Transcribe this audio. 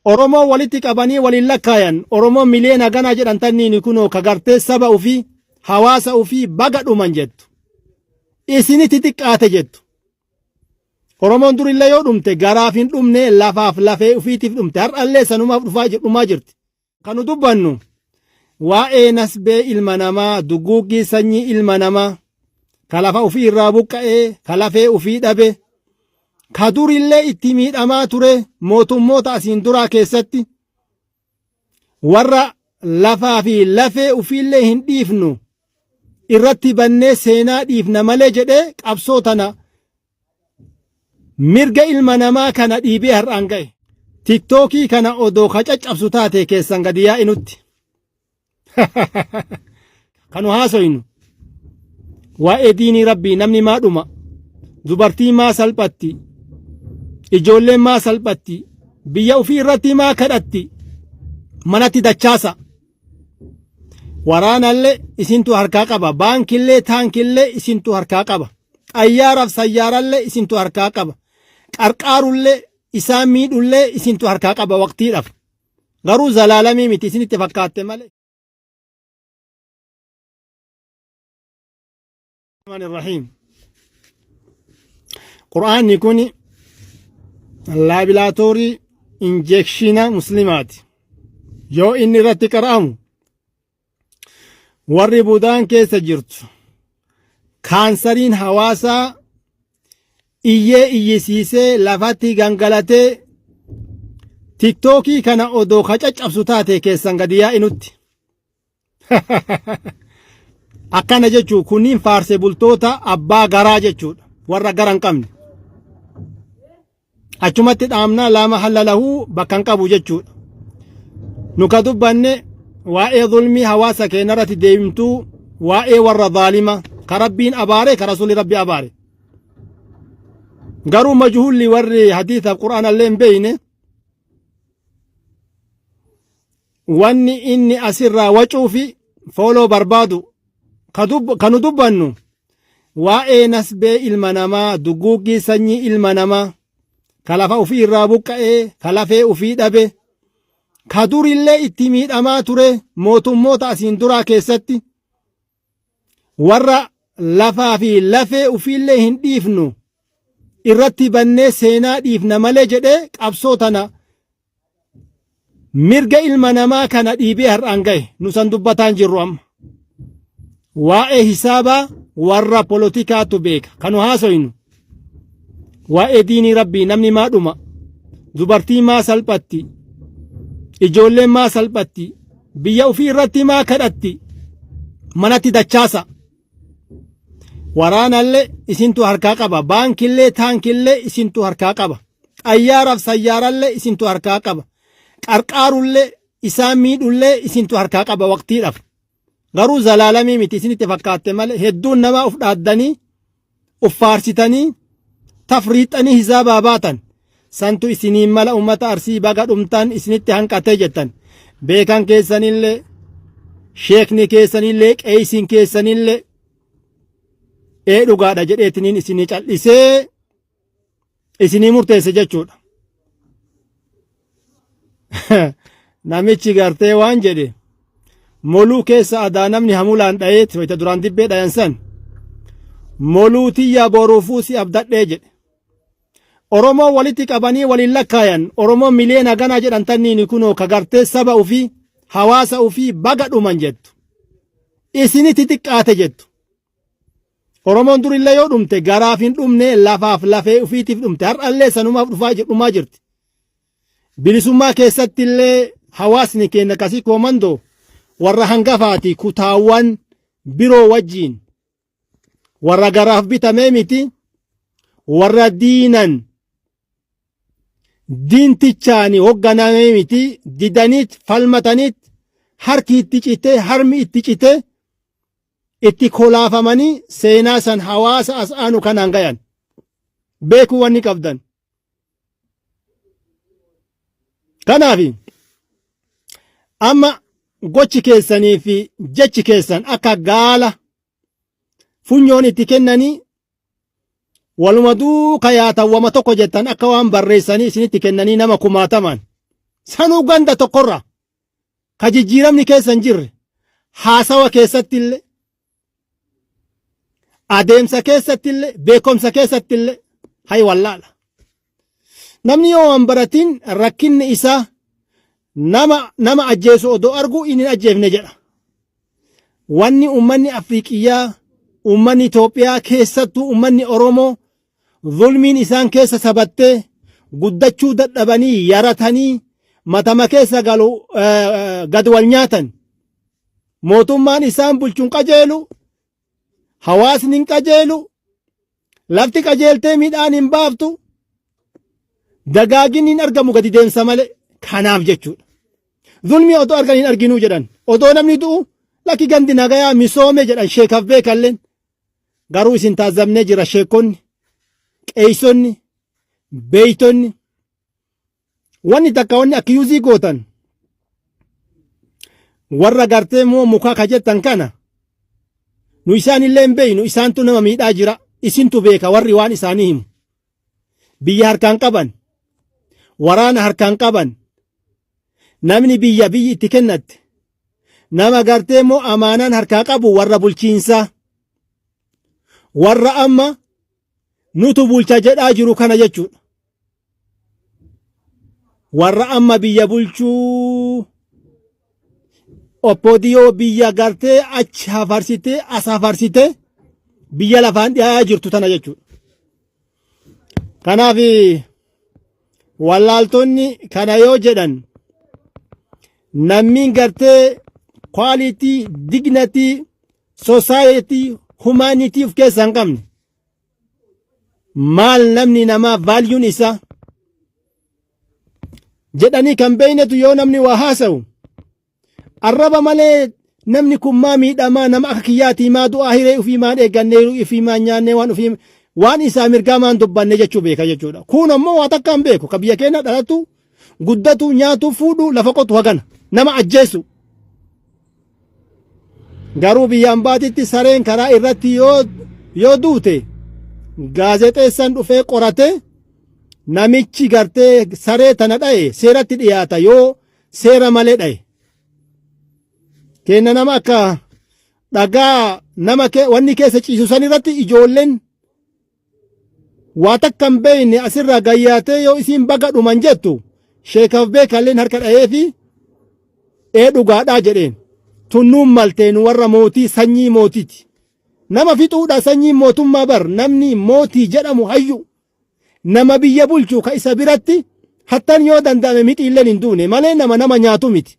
Oromoo walitti qabanii waliin lakkaayan Oromoo miliyoona ganaa jedhan tanniin kunoo kagartee saba ofii hawaasa ofii baga dhuman jettu. Isinitti xiqqaate jettu. Oromoon durillee yoo dhumte garaaf hin dhumne lafaaf lafee ofiitiif dhumte har'allee sanumaaf dhumaa jirti. Kanu dubbannu waa'ee nasbee ilma namaa duguuggii sanyii ilma namaa ka lafa ofii irraa buqqa'ee ka lafee ofii dhabe ka durillee itti miidhamaa ture mootummoota asiin duraa keessatti warra lafaa fi lafee ofiillee hin dhiifnu irratti bannee seenaa dhiifna malee jedhee qabsoo tana mirga ilma namaa kana dhiibee har'aan ga'e. Tiktookii kana odoo ka caccabsu taate keessan gadi yaa'inutti. Kanu haasoynu waa'ee diinii rabbii namni maa dhuma dubartii maa salphatti ijoolleen maa salphatti biyya ofii irratti maa kadhatti manatti dachaasa. Waraanallee isintu harkaa qaba baankillee taankillee isintu harkaa qaba xayyaaraaf sayyaarallee isintu harkaa qaba qarqaarullee isaan miidhullee isintu harkaa qaba waqtiidhaaf garuu zalaalamii miti isinitti fakkaatte malee. Rahim Qur'aanni kun laabilaatoorii injeekshina muslimaati. Yoo inni irratti qara'amu warri budaan keessa jirtu kaansariin hawaasaa iyyee iyyisiisee lafatti gangalatee tiktookii kana odoo ka caccabsu taate keessan gadi yaa'inutti. Akkana jechuu kunniin faarsee bultoota abbaa garaa jechuudha warra gara hin qabne. Achumatti dhaamnaa lama halalahu bakka hin qabu jechuudha. Nu ka dubbanne waa'ee zulmii hawaasa keenya irratti deemtuu waa'ee warra zaalima ka rabbiin abaare ka rasuulli rabbi abaare. Garuu majhuulli warri hadiisaaf qura'aanallee hin beeyne wanni inni asirraa wacuu fi fooloo barbaadu kanu dubbannu waa'ee nasbee ilma namaa duguuggii sanyii ilma namaa ka lafa ofii irraa buqqa'ee ka lafee ofii dhabe ka durillee itti miidhamaa ture mootummoota asiin duraa keessatti warra lafaa fi lafee ofiillee hin dhiifnu irratti bannee seenaa dhiifna malee jedhee qabsoo tana mirga ilma namaa kana dhiibee har'aan ga'e nu san dubbataan jirru amma. Waa'ee hisaabaa warra poolotikaatu beeka kanu haasoynu waa'ee diinii rabbii namni maa dhuma dubartii maa salphatti ijoolleen maa salphatti biyya ofii irratti maa kadhatti manatti dachaasa. Waraanallee isintu harkaa qaba baankillee taankillee isintu harkaa qaba xayyaaraaf sayyaarallee isintu harkaa qaba qarqaarullee isaan miidhullee isintu harkaa qaba waqtiidhaaf. Garuu zalaalamii miti isinitti fakkaatte malee hedduun namaa uf dhaaddanii uf faarsitanii tafriixanii hisaabaa baatan santu isiniin mala ummata arsii baga dhumtaan isinitti hanqatee jettan beekan keessanillee sheekni keessanillee qeeysiin keessanillee dhugaadha jedheetiniin isinii cal'isee isinii murteesse jechuudha. Namichi gartee waan jedhe moluu keessa adaa namni hamulaan dhayeet wayita duraan dibbee dhayan san moluu tiyya boruufuu si abdadhee jedhe. Oromoo walitti qabanii waliin lakkaayan Oromoo miliyoona ganaa jedhan tanniin kunoo kagartee saba ofii hawaasa ofii baga dhuman jettu. Isinitti xiqqaate jettu. Oromoon durillee yoo dhumte garaaf hin dhumne lafaaf lafee ofiitiif dhumte har'allee sanumaaf dhumaa jirti. Bilisummaa keessatti illee hawaasni keenya kasii koomandoo warra hangafaati kutaawwan biroo wajjiin warra garaaf bitamee miti warra diinan diintichaani hogganamee miti didaniit falmataniit harki itti cite harmi itti cite itti kolaafamanii seenaa san hawaasa as aanu kanaan gayan beekuu wanni qabdan. Kanaafi amma gochi keessanii fi jechi keessan akka gaala funyoon itti kennanii waluma duuka yaatawwama tokko jettan akka waan barreessanii isinitti kennanii nama kumaataman sanuu ganda tokkorra ka jijjiiramni keessa hin jirre haasawa keessatti illee adeemsa keessatti illee beekumsa keessatti illee hay wallaala. Namni yoo waan baratiin rakkinni isaa nama ajjeesu odoo argu inni ajjeefne jedha. Wanni ummanni Afriiqiyaa, ummanni Itoophiyaa keessattuu ummanni Oromoo zulmiin isaan keessa sabattee guddachuu dadhabanii yaratanii matama keessa galu gad wal nyaatan. Mootummaan isaan bulchuun qajeelu, hawaasni hin qajeelu, lafti qajeeltee midhaan hin baaftu, dagaagin hin argamu gadi deemsa malee kanaaf jechuudha. Zulmii odoo argan hin arginuu jedhan. Odoo namni du'u lakki gandi nagayaa misoome jedhan sheekaf beekalleen. Garuu isin taazabnee jira sheekonni, qeeysonni, beeytonni. Wanni takka wanni akkiyuuzii gootan. Warra gartee moo mukaa ka jettan kana. Nu isaan illee hin beeynu isaantu nama miidhaa jira. Isintu beeka warri waan isaanii himu. Biyya harkaan qaban. Waraana harkaan qaban. Namni biyyi itti kennatte. Nama gartee moo amaanaan harkaa qabu warra bulchiinsaa. Warra amma nutu bulcha jedhaa jiru kana jechuudha. Warra amma biyya bulchuu oppoodiyoo biyya gartee achi hafarsitee as hafarsitee biyya lafaan dhiyaa jirtu tana jechuudha. Kanaaf wallaaltonni kana yoo jedhan namni gartee quality, dignity, society, humanity of keessa hin qabne maal namni namaa valuun isaa jedhanii kan beeynetu yoo namni waa haasa'u arraba malee namni kun maa miidhamaa nama akka kiyyaatii maa du'aa hiree ofii maan eeggannee ofii maan nyaannee waan isaa mirgaa maan dubbanne jechuu beeka jechuudha. Kun ammoo waa takka hin beeku ka biyya keenya dhalatu guddatu nyaatu fuudhu lafa qotu hagana nama ajjeesu. Garuu biyyaan baatitti sareen karaa irratti yoo duute gaazexeessan dhufee qorate namichi gartee saree tana dhaye seeratti dhiyaata yoo seera malee dhaye. Kenna nama akka dhagaa nama wanni keessa ciisu san irratti ijoolleen waa takka hin beeyne asirraa gayyaatee yoo isiin baga dhuman jettu sheekaf beekalleen harka dha'ee fi dhugaadhaa jedheen. Tunnuun malteen warra mootii sanyii mootiiti. Nama fixuudha sanyii mootummaa bar namni mootii jedhamu hayyu. Nama biyya bulchu ka isa biratti hattan yoo danda'ame mixiilleen hin duune malee nama nyaatu miti.